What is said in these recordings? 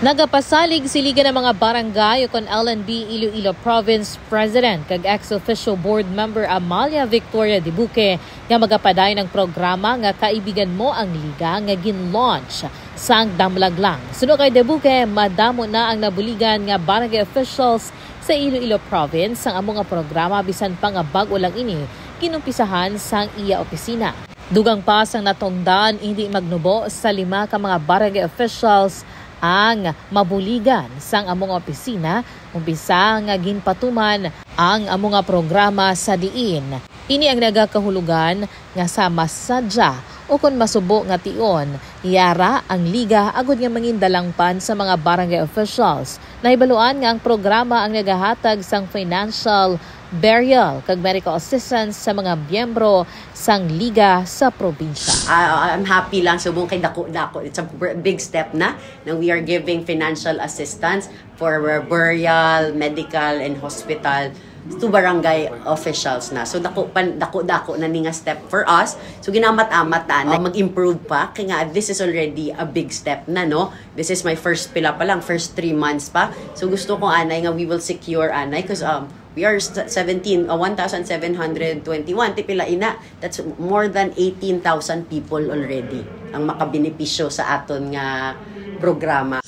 Nagapasalig siligan ng mga barangay kon LNB Iloilo Province President kag ex-official board member Amalia Victoria Dibuque nga magapaday ng programa nga Kaibigan Mo ang Liga nga gin-launch sang Damlaglang. Suno kay Dibuque, madamo na ang nabuligan nga barangay officials sa Iloilo Province ang among nga programa bisan pa nga bag-o lang ini kinumpisahan sang iya opisina. Dugang pa sang natungdan hindi magnubo sa 5 ka mga barangay officials ang mabuligan sang among opisina, umpisa nga ginpatuman ang among programa sa diin. Ini ang nagakahulugan nga sa masadya o kung masubo nga tion, yara ang liga agud nga mangindalangpan sa mga barangay officials. Nahibaluan nga ang programa ang nagahatag sang financial burial kag medical assistance sa mga miyembro sang liga sa probinsya. I'm happy lang subong kay dako. It's a big step na we are giving financial assistance for burial, medical and hospital to barangay officials na. So dako na ni nga step for us. So ginamat-amat na mag-improve pa kay nga this is already a big step na, no. This is my first pila pa lang, first 3 months pa. So gusto ko anay nga we will secure anay because we are 1,721 tipila ina. That's more than 18,000 people already ang makabenepisyo sa aton nga programa.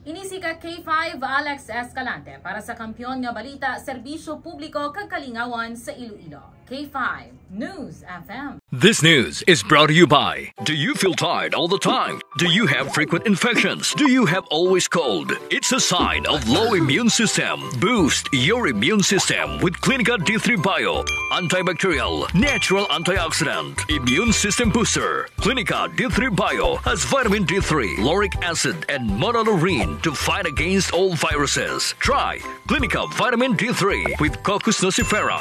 Inisika K5 Alex Escalante para sa Kampiyon nga Balita, Serbisyo Publiko kag Kalingawan sa Iloilo. K5 News FM. This news is brought to you by, do you feel tired all the time? Do you have frequent infections? Do you have always cold? It's a sign of low immune system. Boost your immune system with Clinica D3 Bio. Antibacterial, natural antioxidant, immune system booster. Clinica D3 Bio has vitamin D3, lauric acid, and monolurine to fight against all viruses. Try Clinica Vitamin D3 with Coccus nocifera.